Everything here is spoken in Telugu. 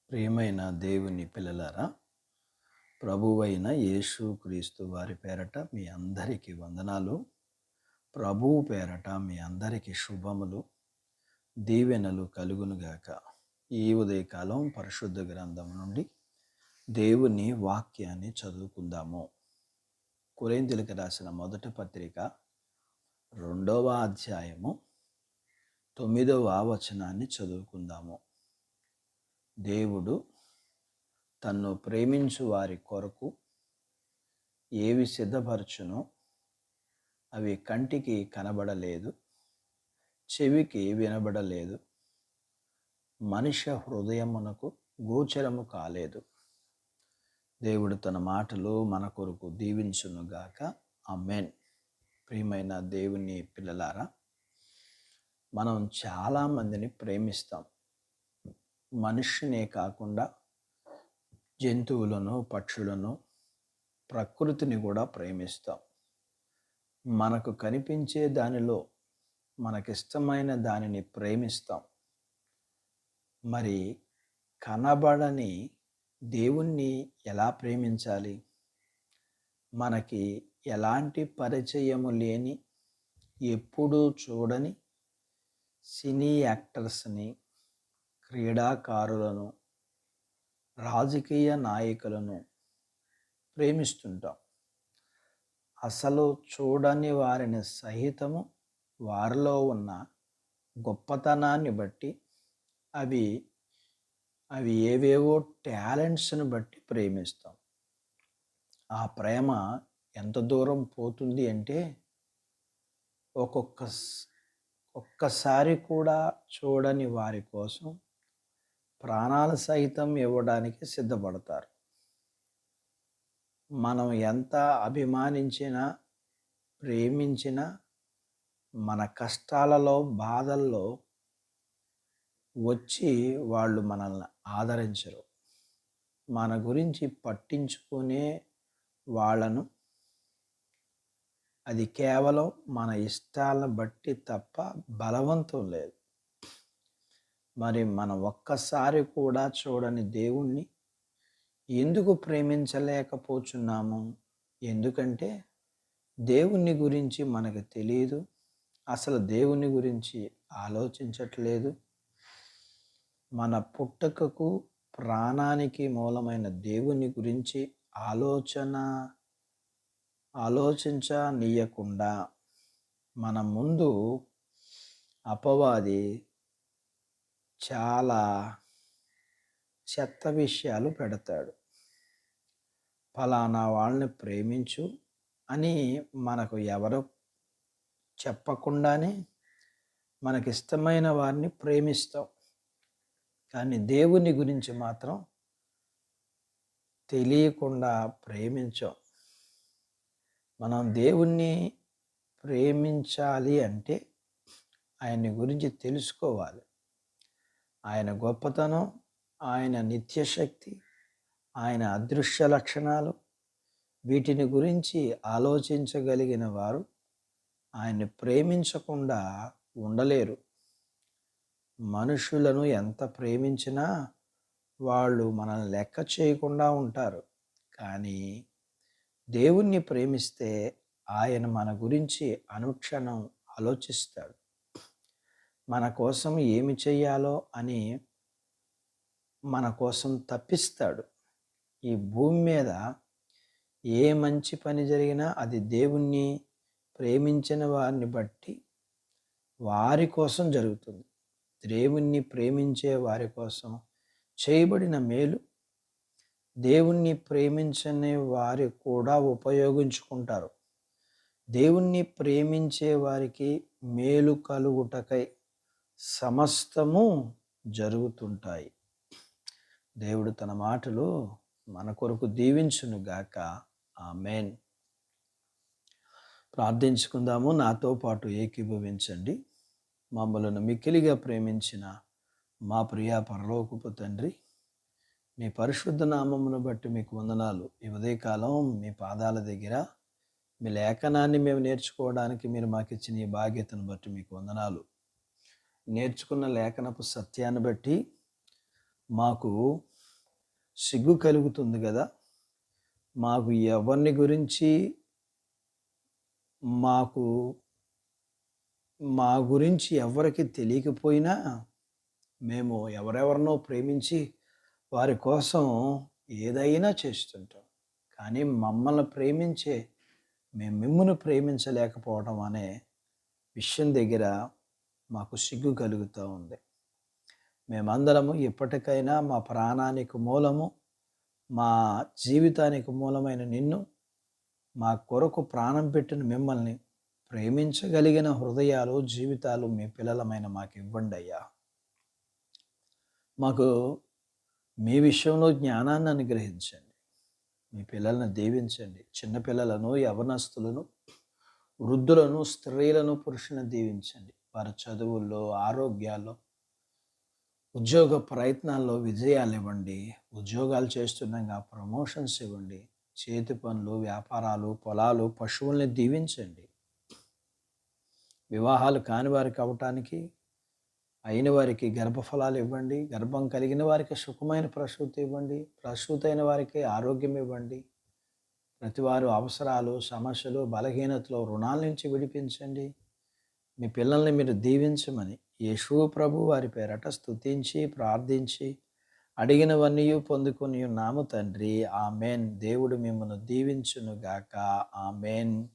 ప్రియమైన దేవుని పిల్లలారా, ప్రభువైన యేసుక్రీస్తు వారి పేరట మీ అందరికీ వందనాలు. ప్రభువు పేరట మీ అందరికీ శుభములు, దీవెనలు కలుగునుగాక. ఈ ఉదయకాలం పరిశుద్ధ గ్రంథం నుండి దేవుని వాక్యాన్ని చదువుకుందాము. కొరింథీయులకు రాసిన మొదటి పత్రిక 2వ అధ్యాయము 9వ వచనాన్ని చదువుకుందాము. దేవుడు తన్ను ప్రేమించు వారి కొరకు ఏవి సిద్ధపరచునో అవి కంటికి కనబడలేదు, చెవికి వినబడలేదు, మనుష్య హృదయమునకు గోచరము కాలేదు. దేవుడు తన మాటలు మన కొరకు దీవించునుగాక. ఆమేన్. ప్రియమైన దేవుని పిల్లలారా, మనం చాలామందిని ప్రేమిస్తాం. మనిషినే కాకుండా జంతువులను, పక్షులను, ప్రకృతిని కూడా ప్రేమిస్తాం. మనకు కనిపించే దానిలో మనకిష్టమైన దానిని ప్రేమిస్తాం. మరి కనబడని దేవుణ్ణి ఎలా ప్రేమించాలి? మనకి ఎలాంటి పరిచయము లేని, ఎప్పుడూ చూడని సినీ యాక్టర్స్ని, క్రీడాకారులను, రాజకీయ నాయకులను ప్రేమిస్తుంటాం. అసలు చూడని వారిని సహితము వారిలో ఉన్న గొప్పతనాన్ని బట్టి, అవి ఏవేవో టాలెంట్స్ని బట్టి ప్రేమిస్తాం. ఆ ప్రేమ ఎంత దూరం పోతుంది అంటే, ఒక్కసారి కూడా చూడని వారి కోసం ప్రాణాలు సైతం ఇవ్వడానికి సిద్ధపడతారు. మనం ఎంత అభిమానించినా, ప్రేమించినా, మన కష్టాలలో, బాధల్లో వచ్చి వాళ్ళు మనల్ని ఆదరించరు. మన గురించి పట్టించుకునే వాళ్ళను అది కేవలం మన ఇష్టాలను బట్టి తప్ప బలవంతం లేదు. మరి మనం ఒక్కసారి కూడా చూడని దేవుణ్ణి ఎందుకు ప్రేమించలేకపోతున్నాము? ఎందుకంటే దేవుని గురించి మనకు తెలియదు. అసలు దేవుని గురించి ఆలోచించట్లేదు. మన పుట్టుకకు, ప్రాణానికి మూలమైన దేవుని గురించి ఆలోచించనీయకుండా మన ముందు అపవాది చాలా చెత్త విషయాలు పెడతాడు. ఫలానా వాళ్ళని ప్రేమించు అని మనకు ఎవరు చెప్పకుండానే మనకిష్టమైన వారిని ప్రేమిస్తాం. కానీ దేవుని గురించి మాత్రం తెలియకుండా ప్రేమించాం. మనం దేవుణ్ణి ప్రేమించాలి అంటే ఆయన్ని గురించి తెలుసుకోవాలి. ఆయన గొప్పతనం, ఆయన నిత్యశక్తి, ఆయన అదృశ్య లక్షణాలు, వీటిని గురించి ఆలోచించగలిగిన వారు ఆయన్ని ప్రేమించకుండా ఉండలేరు. మనుషులను ఎంత ప్రేమించినా వాళ్ళు మనల్ని లెక్క చేయకుండా ఉంటారు. కానీ దేవుణ్ణి ప్రేమిస్తే ఆయన మన గురించి అనుక్షణం ఆలోచిస్తాడు. మన కోసం ఏమి చెయ్యాలో అని మన కోసం తప్పిస్తాడు. ఈ భూమి మీద ఏ మంచి పని జరిగినా అది దేవుణ్ణి ప్రేమించిన వారిని బట్టి వారి కోసం జరుగుతుంది. దేవుణ్ణి ప్రేమించే వారి కోసం చేయబడిన మేలు దేవుణ్ణి ప్రేమించని వారు కూడా ఉపయోగించుకుంటారు. దేవుణ్ణి ప్రేమించే వారికి మేలు కలుగుటకై సమస్తము జరుగుతుంటాయి. దేవుడు తన మాటలు మన కొరకు దీవించునుగాక. ఆమేన్. ప్రార్థించుకుందాము. నాతో పాటు ఏకీభవించండి. మమ్మలను మిక్కిలిగా ప్రేమించిన మా ప్రియ పరలోకపు తండ్రి, మీ పరిశుద్ధ నామమును బట్టి మీకు వందనాలు. ఈ ఉదయకాలం మీ పాదాల దగ్గర మీ లేఖనాన్ని మేము నేర్చుకోవడానికి మీరు మాకు ఇచ్చిన ఈ బాధ్యతను బట్టి మీకు వందనాలు. నేర్చుకున్న లేఖనపు సత్యాన్ని బట్టి మాకు సిగ్గు కలుగుతుంది కదా. మాకు ఎవరిని గురించి మాకు మా గురించి ఎవరికి తెలియకపోయినా మేము ఎవరెవరినో ప్రేమించి వారి కోసం ఏదైనా చేస్తుంటాం. కానీ మమ్మల్ని ప్రేమించే మేము మిమ్మును ప్రేమించలేకపోవడం అనే విషయం దగ్గర మాకు సిగ్గు కలుగుతూ ఉంది. మేమందరము ఎప్పటికైనా మా ప్రాణానికి మూలము, మా జీవితానికి మూలమైన నిన్ను, మా కొరకు ప్రాణం పెట్టిన మిమ్మల్ని ప్రేమించగలిగిన హృదయాలు, జీవితాలు మీ పిల్లలమైన మాకు ఇవ్వండి అయ్యా. మాకు మీ విషయంలో జ్ఞానాన్ని అనుగ్రహించండి. మీ పిల్లలను దీవించండి. చిన్నపిల్లలను, యవనస్తులను, వృద్ధులను, స్త్రీలను, పురుషులను దీవించండి. వారి చదువుల్లో, ఆరోగ్యాల్లో, ఉద్యోగ ప్రయత్నాల్లో విజయాలు ఇవ్వండి. ఉద్యోగాలు చేస్తుండగా ప్రమోషన్స్ ఇవ్వండి. చేతి పనులు, వ్యాపారాలు, పొలాలు, పశువుల్ని దీవించండి. వివాహాలు కాని వారికి అవటానికి, అయిన వారికి గర్భఫలాలు ఇవ్వండి. గర్భం కలిగిన వారికి సుఖమైన ప్రసూతి ఇవ్వండి. ప్రసూతి అయిన వారికి ఆరోగ్యం ఇవ్వండి. ప్రతివారు అవసరాలు, సమస్యలు, బలహీనతలు, రుణాల నుంచి విడిపించండి. మీ పిల్లల్ని మీరు దీవించమని యేసు ప్రభు వారి పేరట స్తుతించి ప్రార్థించి అడిగినవన్నీ పొందుకొని ఉన్నాము తండ్రి. ఆమెన్. దేవుడు మిమ్మల్ని దీవించునుగాక. ఆమెన్.